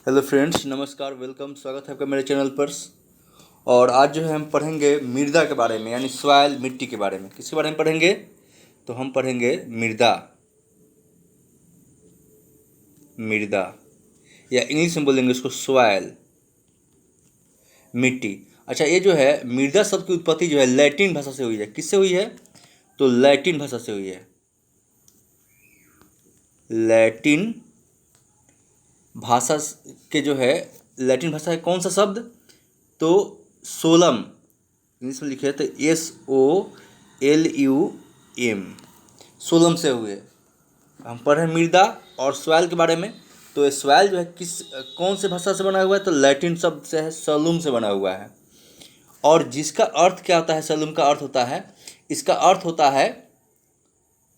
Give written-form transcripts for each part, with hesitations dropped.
Hello friends, नमस्कार, welcome, स्वागत है आपका मेरे चैनल पर। और आज जो है हम पढ़ेंगे मृदा के बारे में, यानी सॉइल, मिट्टी के बारे में। किसके बारे में पढ़ेंगे? तो हम पढ़ेंगे मृदा। मृदा या इंग्लिश में बोलेंगे इसको सॉइल, मिट्टी। अच्छा, ये जो है मृदा शब्द की उत्पत्ति जो है लैटिन भाषा से हुई है। किससे हुई है? तो लैटिन भाषा से हुई है। लैटिन भाषा के जो है, लैटिन भाषा है कौन सा शब्द? तो सोलम, इंग्लिश में लिखे तो SOLUM, सोलम से हुए। हम पढ़ रहे हैं मृदा और सॉइल के बारे में। तो ये सॉइल जो है कौन से भाषा से बना हुआ है? तो लैटिन शब्द से है, सलूम से बना हुआ है। और जिसका अर्थ क्या होता है? सलूम का अर्थ होता है, इसका अर्थ होता है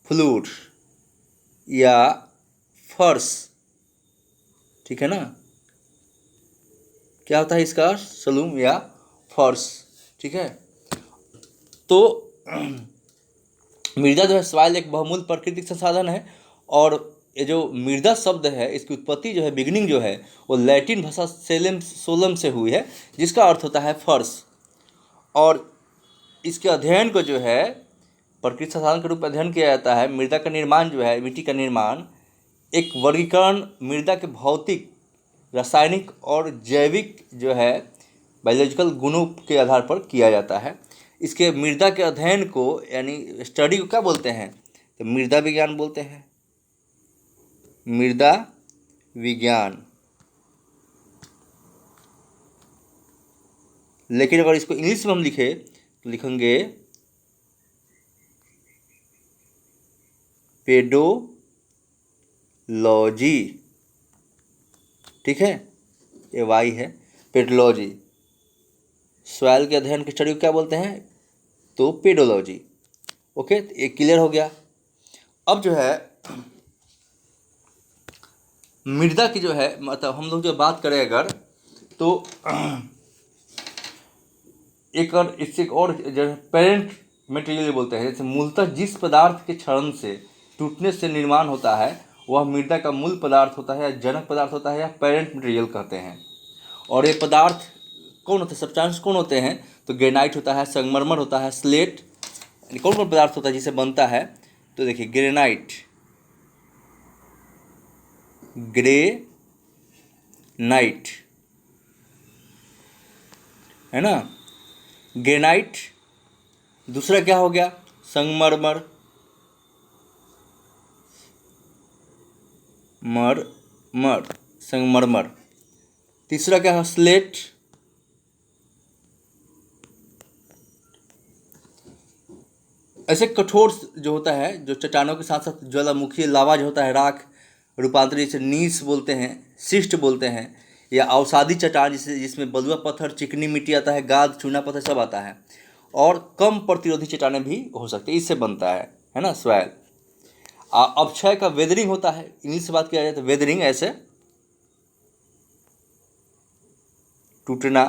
फ्लूइड या फर्श। ठीक है ना? क्या होता है इसका अर्थ? सलूम या फर्श। ठीक है। तो मृदा जो है, सॉइल एक बहुमूल्य प्राकृतिक संसाधन है। और ये जो मृदा शब्द है, इसकी उत्पत्ति जो है, बिगनिंग जो है, वो लैटिन भाषा सोलम से हुई है, जिसका अर्थ होता है फर्श। और इसके अध्ययन को जो है प्राकृतिक संसाधन के रूप में अध्ययन किया जाता है। मृदा का निर्माण जो है, मिट्टी का निर्माण, एक वर्गीकरण मृदा के भौतिक, रासायनिक और जैविक जो है बायोलॉजिकल गुणों के आधार पर किया जाता है। इसके मृदा के अध्ययन को, यानी स्टडी को क्या बोलते हैं? तो मृदा विज्ञान बोलते हैं। मृदा विज्ञान। लेकिन अगर इसको इंग्लिश में हम लिखे तो लिखेंगे पेडोलॉजी। ठीक है, ये वाई है, पेडोलॉजी। सॉइल के अध्ययन की स्टडी को क्या बोलते हैं? तो पेडोलॉजी। ओके, तो ये क्लियर हो गया। अब जो है मृदा की जो है, मतलब हम लोग जो बात करें अगर, तो एक और इससे एक और जो है पेरेंट मटेरियल बोलते हैं। जैसे मूलतः जिस पदार्थ के क्षरण से, टूटने से निर्माण होता है, वह मृदा का मूल पदार्थ होता है, या जनक पदार्थ होता है, या पेरेंट मटेरियल कहते हैं। और ये पदार्थ कौन होते हैं? सब्सटेंस कौन होते हैं? तो ग्रेनाइट होता है, संगमरमर होता है, स्लेट। कौन कौन पदार्थ होता है जिसे बनता है? तो देखिए, ग्रेनाइट, ग्रेनाइट है ना, ग्रेनाइट। दूसरा क्या हो गया? संगमरमर, मरमर, संगमरमर। तीसरा क्या है? स्लेट। ऐसे कठोर जो होता है, जो चट्टानों के साथ साथ ज्वालामुखी लावा जो होता है, राख रूपांतरित, जिसे नीस बोलते हैं, शिष्ट बोलते हैं, या अवसादी चट्टान जिसमें बलुआ पत्थर, चिकनी मिट्टी आता है, गाद, चूना पत्थर सब आता है। और कम प्रतिरोधी चट्टानें भी हो सकती है, इससे बनता है ना सॉइल। अपक्षय का वेदरिंग होता है। इंग्लिश से बात किया जाए तो वेदरिंग, ऐसे टूटना,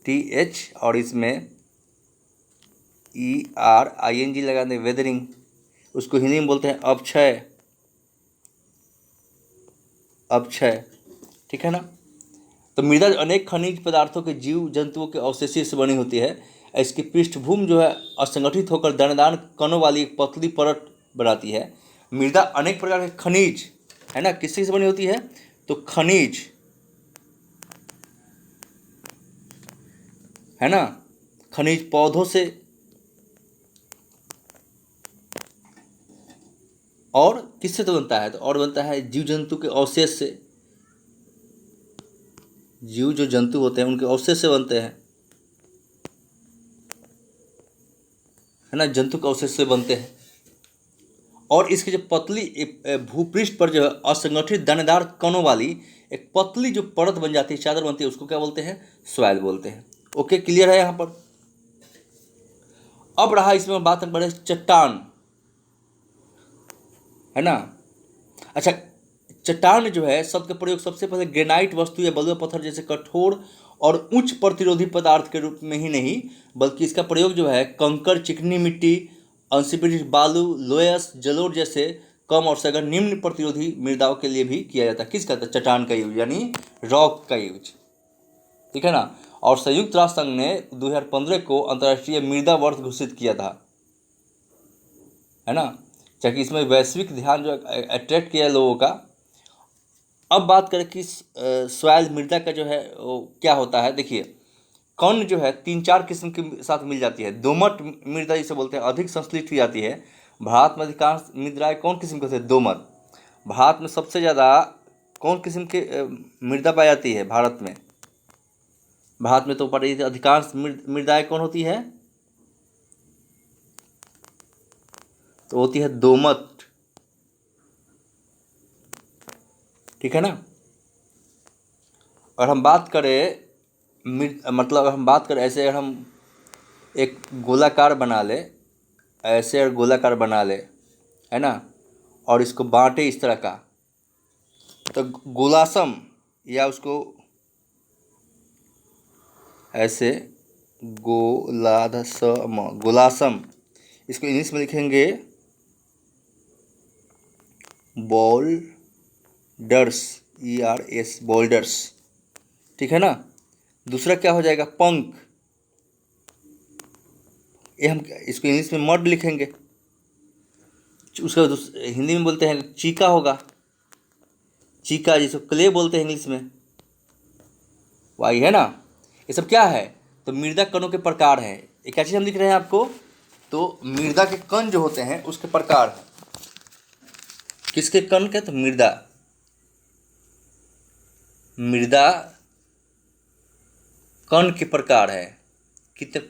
TH, और इसमें ERING लगा दें, वेदरिंग। उसको हिंदी में बोलते हैं अपक्षय, अपक्षय। ठीक है ना? तो मृदा अनेक खनिज पदार्थों के, जीव जंतुओं के अवशेषों से बनी होती है। इसकी पृष्ठभूमि जो है असंगठित होकर दानेदार कणों वाली एक पतली परत बनाती है। मृदा अनेक प्रकार के खनिज, है ना, किससे बनी होती है? तो खनिज, है ना, खनिज पौधों से, और किससे तो बनता है? तो और बनता है जीव जंतु के अवशेष से। जीव जो जंतु होते हैं उनके अवशेष से बनते हैं, है ना, जंतु के अवशेष से बनते हैं। और इसकी जो पतली भूपृष्ठ पर जो है असंगठित दानेदार कणों वाली एक पतली जो परत बन जाती है, चादर बनती है, उसको क्या बोलते हैं? सॉइल बोलते हैं। ओके, क्लियर है यहाँ पर? अब रहा इसमें बात बड़े चट्टान, है ना। अच्छा, चट्टान जो है शब्द का प्रयोग सबसे पहले ग्रेनाइट वस्तु या बलुआ पत्थर जैसे कठोर और उच्च प्रतिरोधी पदार्थ के रूप में ही नहीं, बल्कि इसका प्रयोग जो है कंकड़, चिकनी मिट्टी, अंशपीड़ित बालू, लोयस, जलोढ़ जैसे कम और सघन निम्न प्रतिरोधी मृदाओं के लिए भी किया जाता है। किस कहते हैं? चट्टान का यूज, यानी रॉक का यूज, ठीक है ना। और संयुक्त राष्ट्र संघ ने 2015 को अंतर्राष्ट्रीय मृदा वर्ष घोषित किया था, है ना, ताकि इसमें वैश्विक ध्यान जो अट्रैक्ट किया लोगों का। अब बात करें कि सॉइल मृदा का जो है वो क्या होता है। देखिए, कण जो है 3-4 किस्म के साथ मिल जाती है। दोमट मृदा जिसे बोलते हैं, अधिक संश्लिष्ट हो जाती है। भारत में अधिकांश मृदाएं कौन किस्म के होते हैं? दोमट। भारत में सबसे ज़्यादा कौन किस्म के मृदा पाई जाती है भारत में? भारत में तो पर अधिकांश मृदाएं कौन होती है? तो होती है दोमट, ठीक है ना। और हम बात करें मतलब हम बात करें ऐसे, अगर हम एक गोलाकार बना ले, ऐसे और गोलाकार बना ले, है ना, और इसको बांटे इस तरह का, तो गोलासम, या उसको ऐसे गोलासम, इसको इंग्लिश में लिखेंगे बोल्डर्स, ERS, बोल्डर्स, ठीक है ना। दूसरा क्या हो जाएगा? पंख, ये हम इसको इंग्लिश में मड लिखेंगे। उसका हिंदी में बोलते हैं चीका होगा, चीका, जिसको क्ले बोलते हैं इंग्लिश में, वही है ना। ये सब क्या है? तो मृदा कणों के प्रकार हैं। एक क्या चीज़ हम लिख रहे हैं आपको? तो मृदा के कण जो होते हैं उसके प्रकार हैं। किसके कण के? तो मृदा कण के प्रकार है कितने,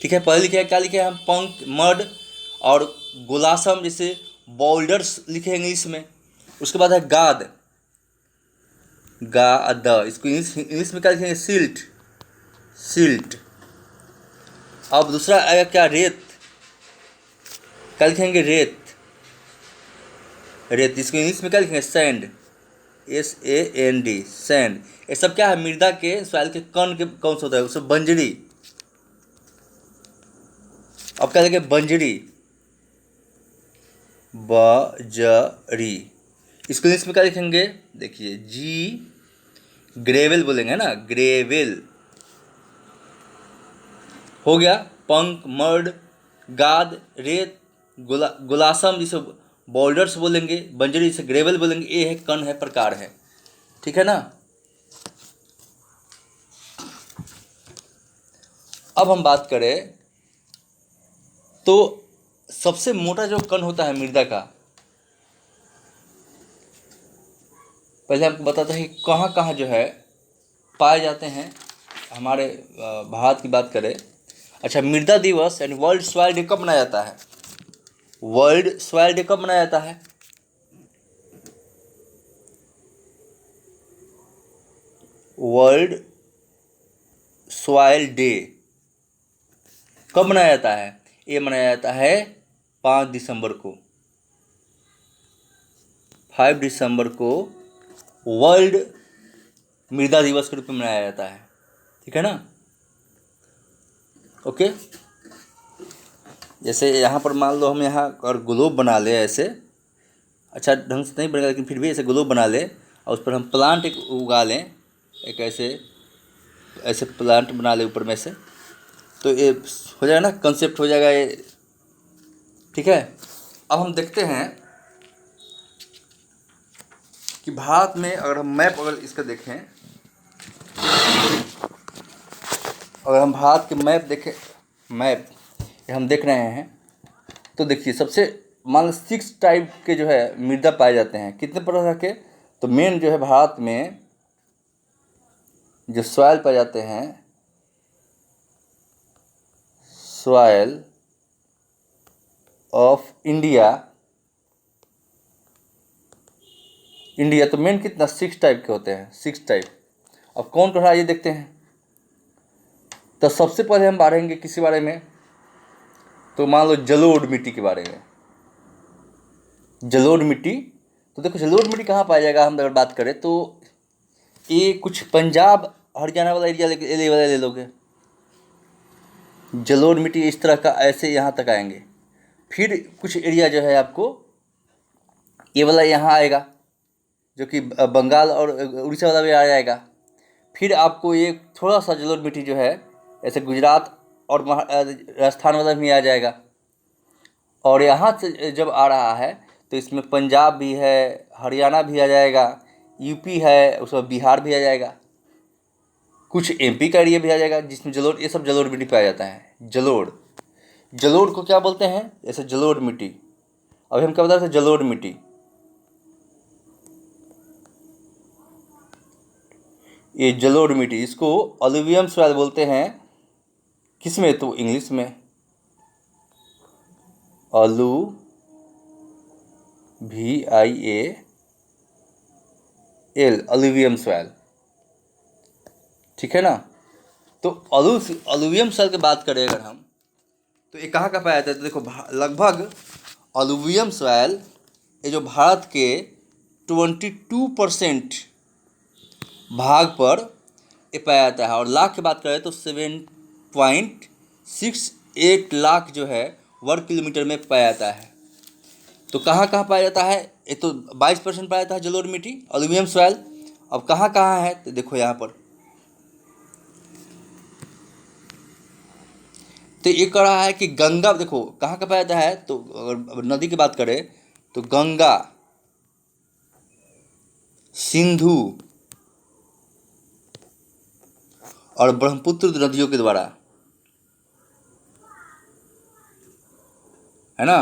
ठीक है। पहले लिखे हैं, क्या लिखे हैं हम? पंख, मड और गोलासम, जैसे बोल्डर्स लिखे इंग्लिश में। उसके बाद है गाद, इसको इंग्लिश में क्या लिखेंगे? सिल्ट। अब दूसरा आएगा क्या? रेत, क्या लिखेंगे? रेत, इसको इंग्लिश में क्या लिखेंगे? Sand, SAND, sand. ये सब क्या है? मृदा के सॉइल के कण के कौन सा होता है? उससे बंजरी। अब क्या लिखेंगे? बजरी। इसको इंग्लिश में क्या लिखेंगे? देखिए, ग्रेवेल बोलेंगे ना, ग्रेवेल हो गया। पंख, मड, गाद, रेत, गोलासम जिसे बोल्डर्स बोलेंगे, बंजरी जिसे ग्रेवेल बोलेंगे, ये है कण है, प्रकार है, ठीक है ना। अब हम बात करें तो सबसे मोटा जो कण होता है मृदा का, पहले आपको बताता है कि कहाँ कहाँ जो है पाए जाते हैं। हमारे भारत की बात करें, अच्छा, मृदा दिवस यानी वर्ल्ड सॉइल डे कब मनाया जाता है? वर्ल्ड सॉइल डे कब मनाया जाता है? वर्ल्ड सॉइल डे कब मनाया जाता है? ये मनाया जाता है 5 दिसंबर को। 5 दिसंबर को वर्ल्ड मृदा दिवस के रूप में मनाया जाता है, ठीक है ना। ओके, जैसे यहाँ पर मान लो हम यहाँ और ग्लोब बना ले ऐसे, अच्छा ढंग से नहीं बनेगा लेकिन फिर भी ऐसे ग्लोब बना ले, और उस पर हम प्लांट एक उगा लें, एक ऐसे प्लांट बना ले ऊपर में से, तो ये हो जाएगा ना, कंसेप्ट हो जाएगा ये, ठीक है। अब हम देखते हैं कि भारत में अगर हम मैप अगर इसका देखें, अगर हम भारत के मैप देखें, मैप हम देख रहे हैं, तो देखिए सबसे मान लो 6 टाइप के जो है मृदा पाए जाते हैं। कितने प्रकार के? तो मेन जो है भारत में जो सॉइल पाए जाते हैं, सॉइल ऑफ इंडिया, तो मेन कितना? 6 टाइप के होते हैं, 6 टाइप। अब कौन कौन सा ये देखते हैं। तो सबसे पहले हम बाढ़ेंगे किसी बारे में, तो मान लो जलोढ़ मिट्टी के बारे में। जलोढ़ मिट्टी, तो देखो जलोढ़ मिट्टी कहाँ पाया जाएगा, हम अगर बात करें तो ये कुछ पंजाब हरियाणा वाला एरिया ले लोगे। जलोढ़ मिट्टी इस तरह का ऐसे यहाँ तक आएंगे, फिर कुछ एरिया जो है आपको ये वाला यहाँ आएगा, जो कि बंगाल और उड़ीसा वाला भी आ जाएगा। फिर आपको ये थोड़ा सा जलोढ़ मिट्टी जो है ऐसे गुजरात और राजस्थान वाला भी आ जाएगा। और यहाँ से जब आ रहा है तो इसमें पंजाब भी है, हरियाणा भी आ जाएगा, यूपी है, उसमें बिहार भी आ जाएगा, कुछ एमपी का एरिया भी आ जाएगा, जिसमें जलोढ़, ये सब जलोढ़ मिट्टी पाया जाता है। जलोढ़, जलोढ़ को क्या बोलते हैं? जैसे जलोढ़ मिट्टी, अभी हम क्या बता रहे थे? जलोढ़ मिट्टी। ये जलोढ़ मिट्टी, इसको अलुवियम सॉइल बोलते हैं। किस में? तो इंग्लिश में VIAL, अलुवियम सॉइल, ठीक है ना। तो अलुवियम सॉइल की बात करें अगर हम, तो ये कहाँ का पाया जाता है? तो देखो लगभग अलुवियम सॉइल ये जो भारत के 22% भाग पर ये पाया जाता है। और लाख की बात करें तो 7.68 लाख जो है वर्ग किलोमीटर में पाया जाता है। तो कहाँ कहाँ पाया जाता है? ये तो 22% पाया जाता है जलोढ़ मिट्टी, अलुमिनियम सॉइल। अब कहाँ कहाँ है? तो देखो यहाँ पर, तो ये कह रहा है कि गंगा, देखो कहाँ का पाया जाता है। तो अगर नदी की बात करें तो गंगा, सिंधु और ब्रह्मपुत्र नदियों के द्वारा, है ना,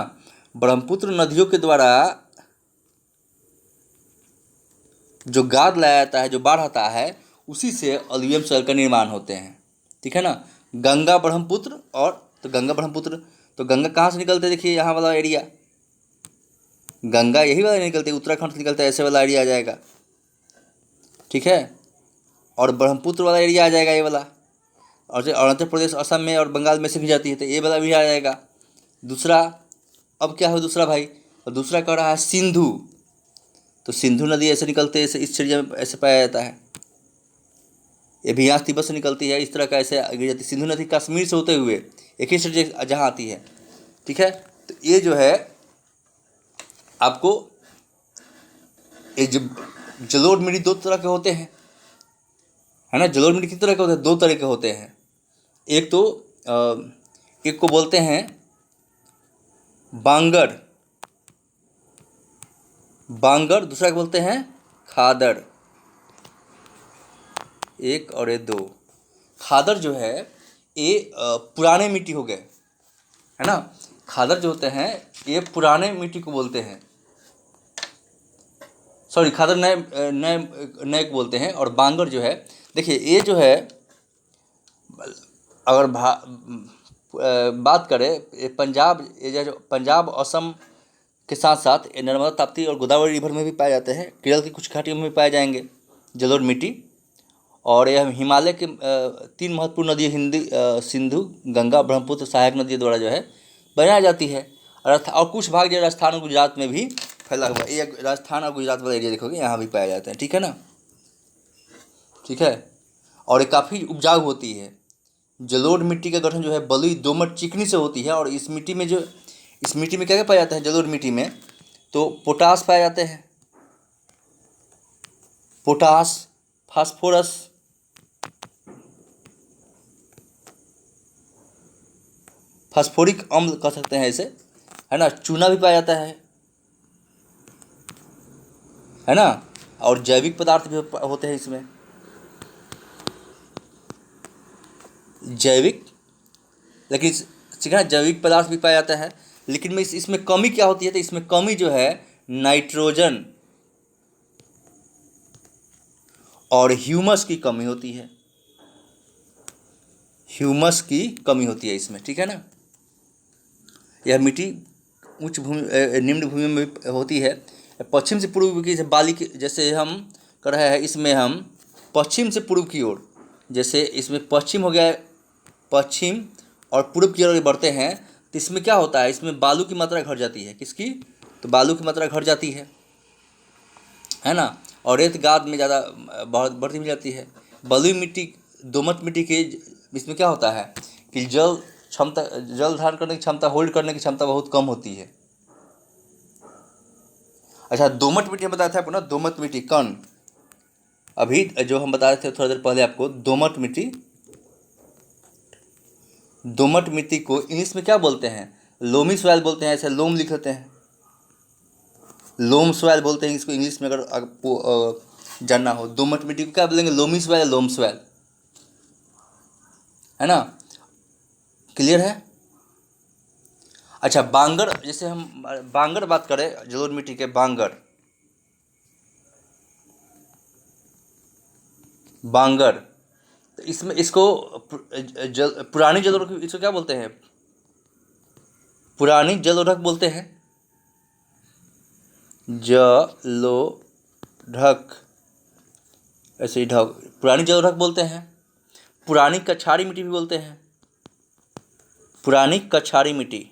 ब्रह्मपुत्र नदियों के द्वारा जो गाद लाया जाता है, जो बाढ़ आता है, उसी से अलुवियल सॉइल का निर्माण होते हैं, ठीक है ना। गंगा ब्रह्मपुत्र, और तो गंगा ब्रह्मपुत्र, तो गंगा कहाँ से निकलते हैं? देखिए यहाँ वाला एरिया, गंगा यही वाला निकलते हैं, उत्तराखंड से निकलता है, ऐसे वाला एरिया आ जाएगा, ठीक है। और ब्रह्मपुत्र वाला एरिया आ जाएगा ये वाला, और जो अरुणाचल प्रदेश, असम में और बंगाल में से भी जाती है, तो ये वाला भी आ जाएगा। दूसरा, अब क्या हो दूसरा भाई? और दूसरा कह रहा है सिंधु, तो सिंधु नदी ऐसे निकलते हैं, इस एरिया में ऐसे पाया जाता है। ये भी यहाँ तिब्बत से निकलती है, इस तरह का ऐसे गिर जाती है। सिंधु नदी कश्मीर से होते हुए एक ही स्टेट जहाँ आती है, ठीक है। तो ये जो है आपको, ये जलोढ़ मिट्टी दो तरह के होते हैं, है ना। जलोढ़ मिट्टी किस तरह के होते हैं? दो तरह के होते हैं। एक तो एक को बोलते हैं बांगर, बांगर, दूसरा को बोलते हैं खादर। एक और ये दो। खादर जो है ये पुराने मिट्टी हो गए, है ना। खादर जो होते हैं ये पुराने मिट्टी को बोलते हैं, सॉरी खादर नए नए नए को बोलते हैं। और बांगर जो है, देखिए ये जो है, अगर बात करें, ये पंजाब, ये जो पंजाब, असम के साथ साथ ये नर्मदा, ताप्ती और गोदावरी रिवर में भी पाए जाते हैं। केरल की कुछ घाटियों में भी पाए जाएंगे जलोढ़ मिट्टी। और यह हिमालय के 3 महत्वपूर्ण नदी सिंधु, गंगा, ब्रह्मपुत्र, सहायक नदी द्वारा जो है बनाई जाती है। और कुछ भाग जो राजस्थान और गुजरात में भी फैला हुआ है। ये राजस्थान और गुजरात वाला एरिया देखोगे यहाँ भी पाया जाता है, ठीक है ना, ठीक है। और ये काफ़ी उपजाऊ होती है। जलोढ़ मिट्टी का गठन जो है बलुई, दोमट, चिकनी से होती है। और इस मिट्टी में क्या क्या पाया जाता है? जलोढ़ मिट्टी में तो पोटास पाए जाते हैं, पोटास, फास्फोरस, फास्फोरिक अम्ल कह सकते हैं इसे, है ना। चूना भी पाया जाता है ना। और जैविक पदार्थ भी होते हैं इसमें, जैविक, लेकिन ठीक है, जैविक पदार्थ भी पाया जाता है। लेकिन में इसमें कमी क्या होती है? तो इसमें कमी जो है नाइट्रोजन और ह्यूमस की कमी होती है, ह्यूमस की कमी होती है इसमें, ठीक है ना। यह मिट्टी उच्च भूमि, निम्न भूमि में भी होती है। पश्चिम से पूर्व की बाली की, जैसे हम कर रहे हैं इसमें, हम पश्चिम से पूर्व की ओर, जैसे इसमें पश्चिम हो गया, पश्चिम और पूर्व की ओर बढ़ते हैं, तो इसमें क्या होता है? इसमें बालू की मात्रा घट जाती है। किसकी? तो बालू की मात्रा घट जाती है ना। और रेत गाद में ज़्यादा बढ़ती भी जाती है। बलुई मिट्टी, दोमट मिट्टी के इसमें क्या होता है कि जल क्षमता, जल धारण करने की क्षमता, होल्ड करने की क्षमता बहुत कम होती है। अच्छा, दोमट मिट्टी हम बताया था आपको ना, दोमट मिट्टी कण, अभी जो हम बता रहे थे थोड़ा देर पहले आपको, दोमट मिट्टी, दोमट मिट्टी को इंग्लिश में क्या बोलते हैं? लोमी सॉइल बोलते हैं, ऐसे लोम लिख लेते हैं, लोम सॉइल बोलते हैं इसको इंग्लिश में, अगर आपको जानना हो। दोमट मिट्टी को क्या बोलेंगे? लोमी सॉइल या लोम सॉइल, है ना? क्लियर है? अच्छा, बांगर, जैसे हम बांगर बात करें, जलोढ़ मिट्टी के बांगर, बांगर, तो इसमें इसको पुरानी जलोढ़, इसको क्या बोलते हैं? पुरानी जलोढ़ बोलते हैं, जलोढ़, ऐसे ही ढक, पुरानी जलोढ़ बोलते हैं। पुरानी कछारी मिट्टी भी बोलते हैं, पुरानी कछारी मिट्टी,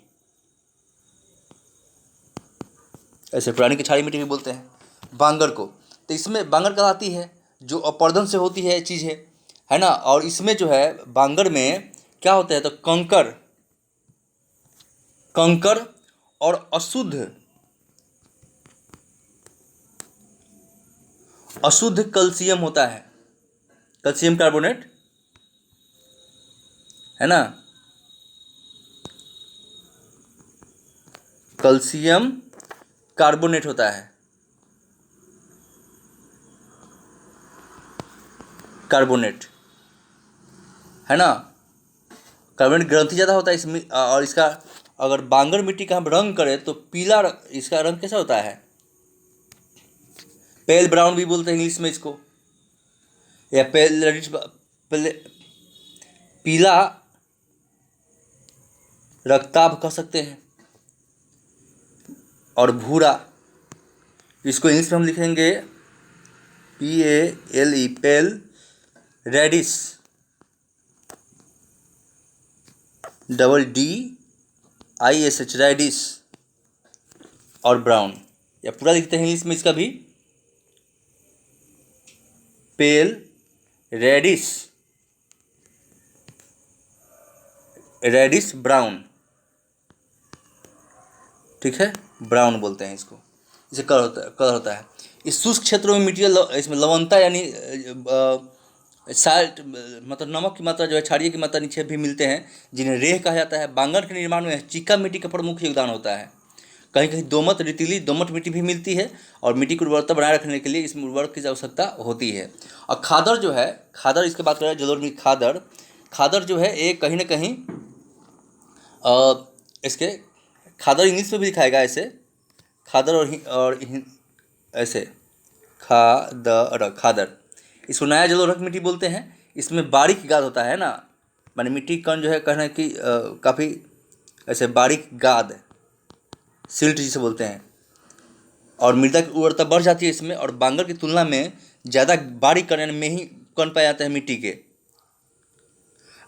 ऐसे पुरानी कछारी मिट्टी भी बोलते हैं बांगर को। तो इसमें बांगर कहलाती है, जो अपर्दन से होती है चीज़ है ना। और इसमें जो है बांगर में क्या होता है, तो कंकर, कंकर और अशुद्ध, अशुद्ध कैल्शियम होता है, कैल्शियम कार्बोनेट, है ना, कैल्शियम कार्बोनेट होता है, कार्बोनेट, है ना। कार्बोनेट ग्रंथि ज़्यादा होता है इसमें। और इसका अगर बांगर मिट्टी का हम रंग करें तो पीला, इसका रंग कैसा होता है? पेल ब्राउन भी बोलते हैं इंग्लिश में इसको, या पेल रेडिश, पीला रक्ताभ कह सकते हैं। और भूरा, इसको इंग्लिश में हम लिखेंगे PALE, पेल रेडिश, DISH, रेडिश, और ब्राउन, या पूरा लिखते हैं इंग्लिश में इसका भी, पेल रेडिश, रेडिश ब्राउन, ठीक है, ब्राउन बोलते हैं इसको, इसे कलर होता है। इस शुष्क क्षेत्रों में मिट्टी, इसमें लवणता यानी साल्ट, मतलब नमक की मात्रा जो है, क्षारीय की मात्रा निक्षेप भी मिलते हैं, जिन्हें रेह कहा जाता है। बांगर के निर्माण में चिक्का मिट्टी का प्रमुख योगदान होता है। कहीं कहीं दोमट, रेतीली दोमट मिट्टी भी मिलती है, और मिट्टी की उर्वरता बनाए रखने के लिए इसमें उर्वरक की आवश्यकता होती है। और खादर जो है, खादर, इसकी बात करें जलोढ़ मिट्टी, खादर, खादर जो है एक कहीं ना कहीं इसके, खादर इंग्लिश में भी दिखाएगा ऐसे, खादर और ऐसे, खादर, खादर, इसको नया जलोढ़ मिट्टी बोलते हैं। इसमें बारीक गाद होता है ना, माने मिट्टी कण जो है, कहना कि काफ़ी ऐसे बारीक गाद, सिल्ट जिसे बोलते हैं, और मृदा की उर्वरता बढ़ जाती है इसमें। और बांगर की तुलना में ज़्यादा बारीक कण, यानी में ही कण पाए जाते हैं मिट्टी के।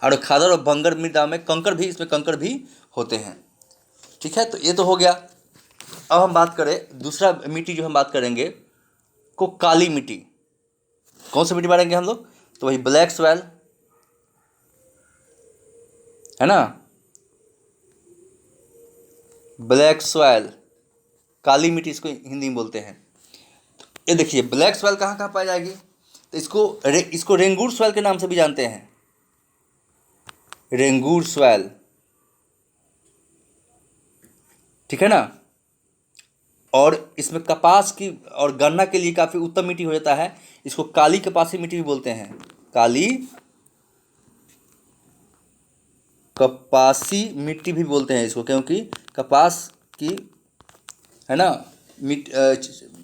और खादर और बांगर मृदा में कंकर भी, इसमें कंकर भी होते हैं, ठीक है। तो ये तो हो गया। अब हम बात करें दूसरा मिट्टी जो हम बात करेंगे, को काली मिट्टी। कौन सी मिट्टी मारेंगे हम लोग? तो वही ब्लैक सॉइल, है ना, ब्लैक सॉइल, काली मिट्टी इसको हिंदी में बोलते हैं। ये देखिए, ब्लैक सॉइल कहाँ कहाँ पाई जाएगी? तो इसको रेंगूर सॉइल के नाम से भी जानते हैं, रेंगूर सॉइल, ठीक है ना। और इसमें कपास की और गन्ना के लिए काफ़ी उत्तम मिट्टी हो जाता है। इसको काली कपासी मिट्टी भी बोलते हैं, काली कपासी मिट्टी भी बोलते हैं इसको, क्योंकि कपास की, है ना,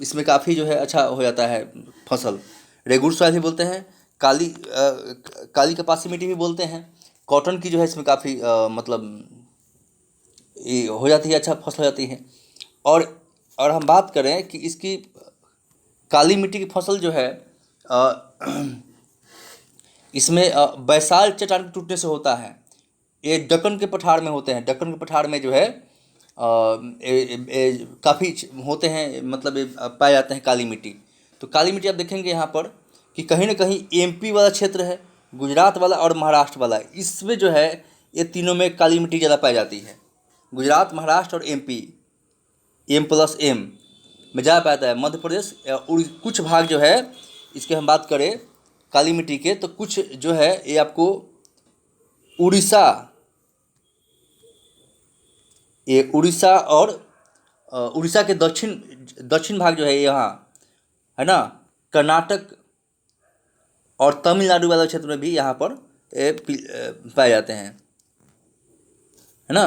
इसमें काफ़ी जो है अच्छा हो जाता है फसल। रेगुर सॉइल भी बोलते हैं, काली कपासी मिट्टी भी बोलते हैं। कॉटन की जो है इसमें काफ़ी मतलब ये हो जाती है, अच्छा फसल हो जाती है। और हम बात करें कि इसकी काली मिट्टी की फसल जो है इसमें बैसाल्ट चट्टान के टूटने से होता है। ये दक्कन के पठार में होते हैं, दक्कन के पठार में जो है काफ़ी होते हैं, मतलब पाए जाते हैं काली मिट्टी। तो काली मिट्टी आप देखेंगे यहाँ पर कि कहीं ना कहीं MP वाला क्षेत्र है, गुजरात वाला और महाराष्ट्र वाला, इसमें जो है ये तीनों में काली मिट्टी ज़्यादा पाई जाती है। गुजरात, महाराष्ट्र और एमपी, M+M में ज़्यादा पाया जाता है। मध्य प्रदेश और कुछ भाग जो है इसके हम बात करें काली मिट्टी के, तो कुछ जो है ये आपको उड़ीसा, ये उड़ीसा और उड़ीसा के दक्षिण भाग जो है यहाँ है ना, कर्नाटक और तमिलनाडु वाले क्षेत्र में भी यहाँ पर पाए जाते हैं, है ना।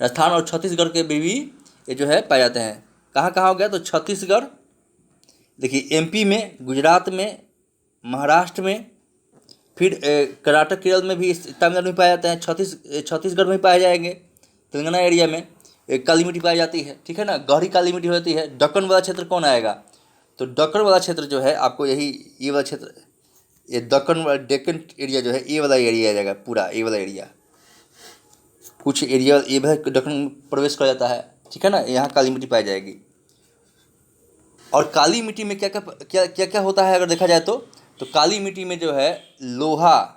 राजस्थान और छत्तीसगढ़ के भी ये जो है पाए जाते हैं। कहाँ कहाँ हो गया, तो छत्तीसगढ़, देखिए एमपी में, गुजरात में, महाराष्ट्र में, फिर कर्नाटक, केरल में भी, तमिलनाडु में पाए जाते हैं। छत्तीसगढ़ में पाए जाएंगे, तेलंगाना एरिया में काली मिट्टी पाई जाती है, ठीक है ना। गहरी काली मिट्टी होती है। दक्कन वाला क्षेत्र कौन आएगा, तो दक्कन वाला क्षेत्र जो है आपको ये वाला क्षेत्र, ये दक्कन वाला डेक्कन एरिया जो है ये वाला एरिया आ जाएगा, पूरा ये वाला एरिया, कुछ एरिया ये भी दक्कन में प्रवेश कर जाता है, ठीक है ना। यहाँ काली मिट्टी पाई जाएगी। और काली मिट्टी में क्या क्या क्या क्या होता है अगर देखा जाए तो काली मिट्टी में जो है लोहा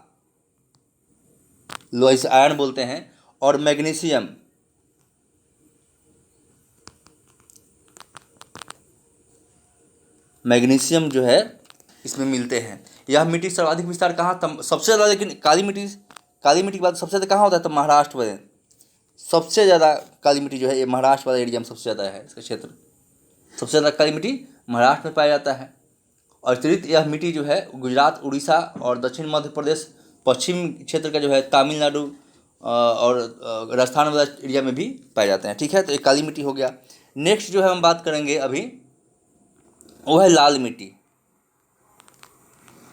इसे आयरन बोलते हैं, और मैग्नीशियम, जो है इसमें मिलते हैं। यह मिट्टी सर्वाधिक विस्तार कहाँ, सबसे ज़्यादा, लेकिन काली मिट्टी की बात सबसे ज़्यादा कहाँ होता है, तो महाराष्ट्र में सबसे ज़्यादा काली मिट्टी जो है ये महाराष्ट्र वाला एरिया में सबसे ज़्यादा है। इसका क्षेत्र सबसे ज़्यादा काली मिट्टी महाराष्ट्र में पाया जाता है। और अतिरिक्त यह मिट्टी जो है गुजरात, उड़ीसा और दक्षिण मध्य प्रदेश, पश्चिम क्षेत्र का जो है तमिलनाडु और राजस्थान वाला एरिया में भी पाए जाते हैं, ठीक है। तो ये काली मिट्टी हो गया। नेक्स्ट जो है हम बात करेंगे अभी, वो है लाल मिट्टी।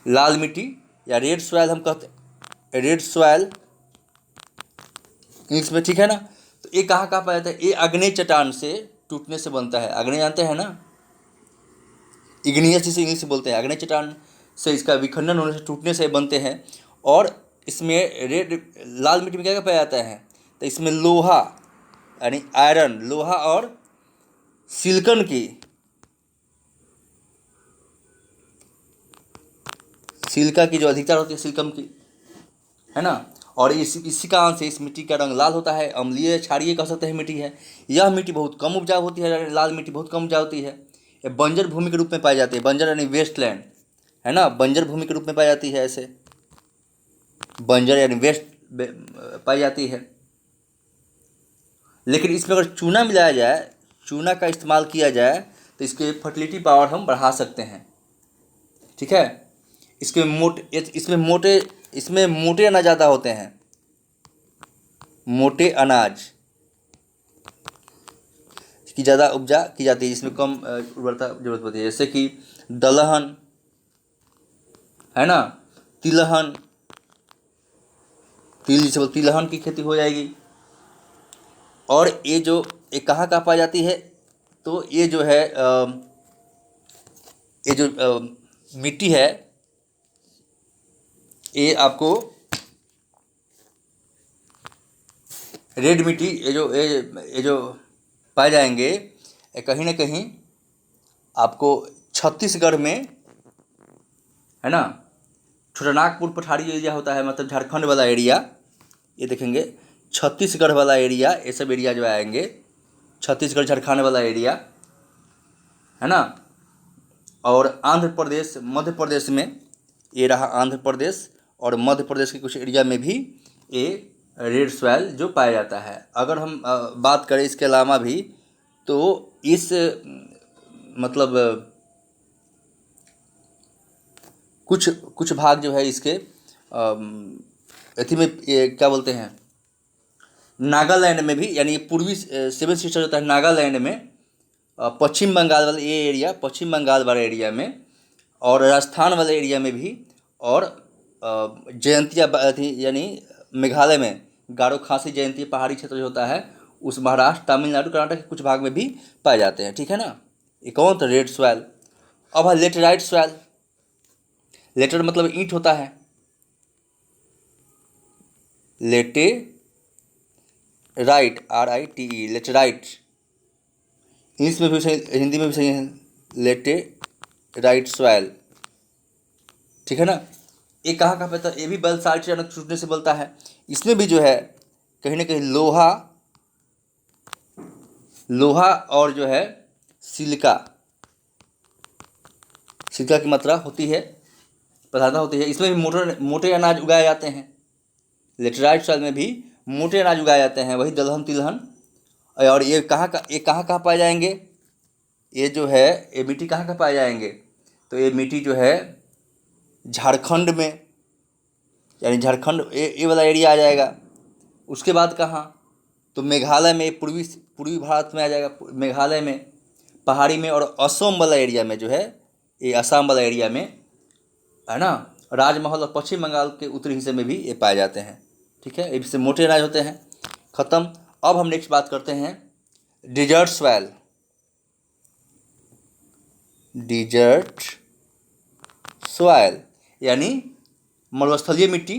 लाल मिट्टी या रेड सॉइल हम कहते हैं, रेड सॉइल इंग्लिश में, ठीक है ना। तो ये कहाँ कहाँ पाया जाता है, ये आग्नेय चट्टान से टूटने से बनता है। आग्नेय जानते हैं ना, इग्नियस जिसे इंग्लिश से बोलते हैं। आग्नेय चट्टान से इसका विखंडन होने से, टूटने से बनते हैं। और इसमें लाल मिट्टी में क्या क्या पाया जाता है, तो इसमें लोहा यानी आयरन, लोहा और सिलिकॉन की सिलिका की जो अधिकता होती है, सिलिकॉन की, है ना। और इसी कारण से इस मिट्टी का रंग लाल होता है। अम्लीय, क्षारीय कह सकते हैं मिट्टी है। यह मिट्टी बहुत कम उपजाऊ होती है, लाल मिट्टी बहुत कम उपजाऊ होती है। ये बंजर भूमि के रूप में पाई जाती है। बंजर यानी वेस्टलैंड, है ना, बंजर भूमि के रूप में पाई जाती है। ऐसे बंजर यानी वेस्ट पाई जाती है। लेकिन इसमें अगर चूना मिलाया जाए, चूना का इस्तेमाल किया जाए, तो इसके फर्टिलिटी पावर हम बढ़ा सकते हैं, ठीक है। इसमें मोटे अनाज ज़्यादा होते हैं, मोटे अनाज की ज़्यादा उपजा की जाती है, जिसमें कम उर्वरता जरूरत पड़ती है। जैसे कि दलहन, है ना, तिलहन, तिलहन की खेती हो जाएगी। और ये कहाँ कहाँ पाई जाती है, तो ये जो है ये जो मिट्टी है, ये आपको रेड मिट्टी, ये जो पाए जाएंगे, ये कहीं ना कहीं आपको छत्तीसगढ़ में, है ना, छोटानागपुर पठारी जो एरिया होता है, मतलब झारखंड वाला एरिया, ये देखेंगे छत्तीसगढ़ वाला एरिया, ये सब एरिया जो आएंगे, छत्तीसगढ़ झारखंड वाला एरिया, है ना। और आंध्र प्रदेश, मध्य प्रदेश में, ये रहा आंध्र प्रदेश और मध्य प्रदेश के कुछ एरिया में भी ये रेड सॉइल जो पाया जाता है। अगर हम बात करें इसके अलावा भी, तो इस मतलब कुछ भाग जो है इसके अथी में, ये क्या बोलते हैं, नागालैंड में भी, यानी पूर्वी 7 सिस्टर होता है नागालैंड में, पश्चिम बंगाल वाले ये एरिया, पश्चिम बंगाल वाले एरिया में, और राजस्थान वाले एरिया में भी, और जयंतिया यानी मेघालय में गारो खासी जयंती पहाड़ी क्षेत्र जो होता है, उस महाराष्ट्र, तमिलनाडु, कर्नाटक के कुछ भाग में भी पाए जाते हैं, ठीक है ना। ये कौन था, रेड सॉइल। अब है लेटेराइट सॉइल। लेटर मतलब ईंट होता है, लेटेराइट, RITE, लेटेराइट। इंग्लिश में भी सही, हिंदी में भी सही है, लेटेराइट सॉइल, ठीक है ना। ये कहाँ पे था, ये भी बलशाली टनक टूटने से बनता है। इसमें भी जो है कहीं ना कहीं लोहा और जो है सिलिका सिलिका की मात्रा होती है, प्रधानता होती है। इसमें भी मोटे मोटे अनाज उगाए जाते हैं। लेटराइट सॉइल में भी मोटे अनाज उगाए जाते हैं, वही दलहन तिलहन। और ये कहाँ पाए जाएंगे, ये जो है ये मिट्टी कहाँ पाए जाएंगे, तो ये मिट्टी जो है झारखंड में, यानी झारखंड ये वाला एरिया आ जाएगा। उसके बाद कहाँ, तो मेघालय में, पूर्वी भारत में आ जाएगा, मेघालय में, पहाड़ी में, और असम वाला एरिया में जो है, ये असम वाला एरिया में है ना, राजमहल और पश्चिम बंगाल के उत्तरी हिस्से में भी ये पाए जाते हैं। ठीक है, इससे मोटे अनाज होते हैं। ख़त्म। अब हम नेक्स्ट बात करते हैं डिजर्ट सॉइल। डिजर्ट सॉइल यानी मरुस्थलीय मिट्टी।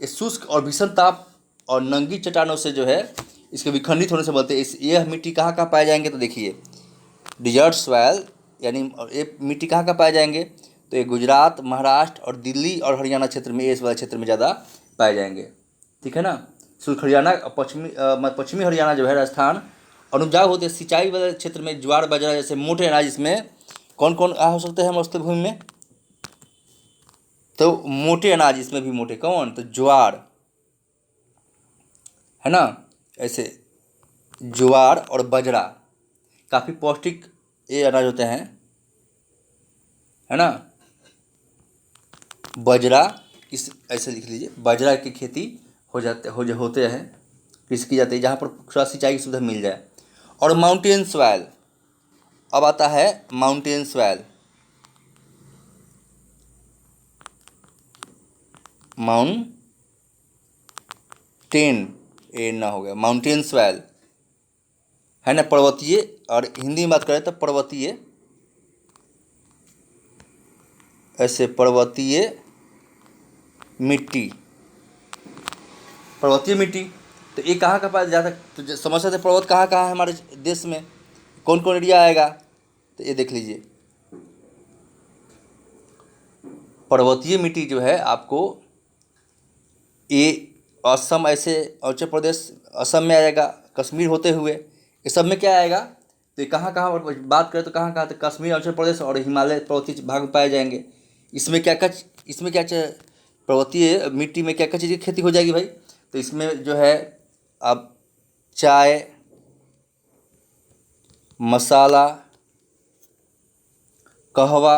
ये शुष्क और भीषण ताप और नंगी चट्टानों से जो है इसके विखंडित होने से बनते हैं। यह मिट्टी कहाँ पाए जाएंगे, तो देखिए डिजर्ट सॉइल यानी ये मिट्टी कहाँ पाए जाएंगे, तो ये गुजरात, महाराष्ट्र और दिल्ली और हरियाणा क्षेत्र में, इस वाले क्षेत्र में ज़्यादा पाए जाएंगे। ठीक है ना। शुष्क हरियाणा और पश्चिमी हरियाणा जो है, राजस्थान अनुपजाऊ होते हैं। सिंचाई वाले क्षेत्र में ज्वार बाजरा जैसे मोटे अनाज, इसमें कौन कौन हो सकते हैं मरुस्थल भूमि में, तो मोटे अनाज इसमें भी मोटे, कौन, तो ज्वार है ना, ऐसे ज्वार और बाजरा काफ़ी पौष्टिक ये अनाज होते हैं, है ना। बाजरा किस, ऐसे लिख लीजिए, बाजरा की खेती होते हैं, कृषि की जाती है जहाँ पर थोड़ा सिंचाई की सुविधा मिल जाए। और माउंटेन सॉइल, अब आता है माउंटेन सॉइल। माउंटेन सॉइल है ना, पर्वतीय, और हिंदी में बात करें तो पर्वतीय, ऐसे पर्वतीय मिट्टी, पर्वतीय मिट्टी। तो ये कहाँ पाया जाता है, तो समझ सकते पर्वत कहाँ है हमारे देश में, कौन कौन एरिया आएगा, तो ये देख लीजिए। पर्वतीय मिट्टी जो है आपको ये असम, ऐसे अरुणाचल प्रदेश, असम में आएगा, कश्मीर होते हुए ये सब में क्या आएगा, तो ये कहाँ बात करें तो कहाँ तो कश्मीर, अरुणाचल प्रदेश और हिमालय पर्वतीय भाग में पाए जाएंगे। इसमें क्या पर्वतीय मिट्टी में क्या चीज़ की खेती हो जाएगी भाई, तो इसमें जो है अब चाय, मसाला, कहवा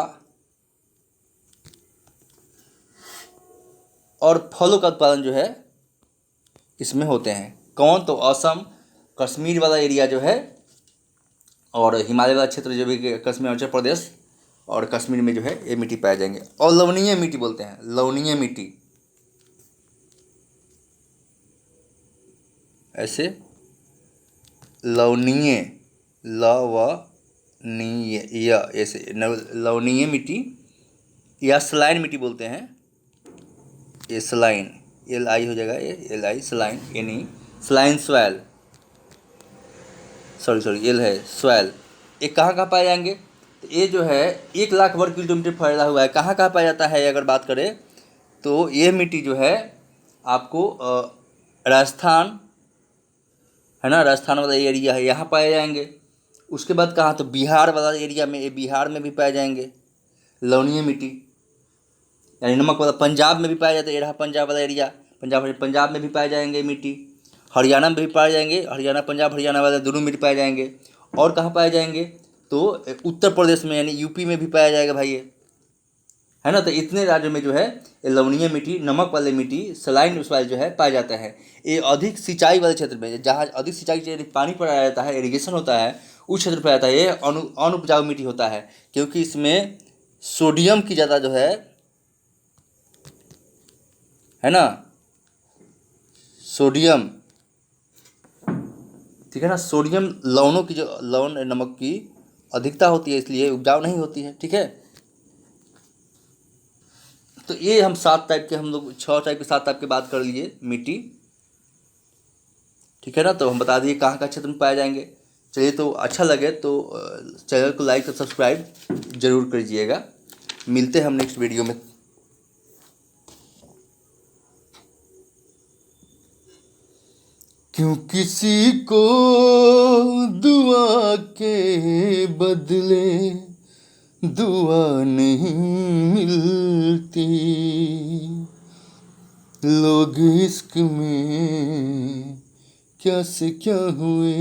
और फलों का उत्पादन जो है इसमें होते हैं। कौन, तो असम, कश्मीर वाला एरिया जो है, और हिमालय वाला क्षेत्र जो भी कश्मीर, अरुणाचल प्रदेश और कश्मीर में जो है ये मिट्टी पाए जाएंगे। और लवणीय मिट्टी बोलते हैं, लवणीय मिट्टी, ऐसे लवणीय, ऐसे लवणीय मिट्टी या सलाइन मिट्टी बोलते हैं। ये सलाइन, LI हो जाएगा, ये LI सलाइन, ये नहीं सलाइन सॉइल, सॉरी एल है सॉइल। ये कहाँ पाए जाएंगे, तो ये जो है 1,00,000 वर्ग किलोमीटर फैला हुआ है। कहाँ पाया जाता है, अगर बात करें तो ये मिट्टी जो है आपको राजस्थान है ना, राजस्थान वाला एरिया है, यहाँ पाए जाएंगे। उसके बाद कहाँ, तो बिहार वाला एरिया में, ये बिहार में भी पाए जाएंगे लवणीय मिट्टी, यानी नमक वाला। पंजाब में भी पाया जाता है, ये रहा पंजाब वाला एरिया, पंजाब में भी पाए जाएंगे मिट्टी। हरियाणा में भी पाए जाएंगे, हरियाणा, पंजाब हरियाणा वाले दोनों मिट्टी पाए जाएंगे। और कहाँ पाए जाएंगे, तो उत्तर प्रदेश में, यानी यूपी में भी पाया जाएगा भाई ये, है ना। तो इतने राज्यों में जो है ये लवणीय मिट्टी, नमक वाले मिट्टी, सलाइन सॉइल जो है पाया जाता है। ये अधिक सिंचाई वाले क्षेत्र में, जहाँ अधिक सिंचाई पानी पड़ाया जाता है, इरिगेशन होता है, उस क्षेत्र पर आता है। ये अनुपजाऊ मिट्टी होता है, क्योंकि इसमें सोडियम की ज़्यादा जो है ना, सोडियम, ठीक है ना, सोडियम लवणों की, जो लवण नमक की अधिकता होती है, इसलिए उपजाऊ नहीं होती है। ठीक है, तो ये हम 7 टाइप के, हम लोग 6 टाइप के 7 टाइप के बात कर लिए मिट्टी। ठीक है ना, तो हम बता दिए कहाँ क्षेत्र में पाए जाएंगे। चलिए, तो अच्छा लगे तो चैनल को लाइक और सब्सक्राइब जरूर कीजिएगा। मिलते हैं हम नेक्स्ट वीडियो में। क्यों किसी को दुआ के बदले दुआ नहीं मिलती। लोग इश्क में क्या से क्या हुए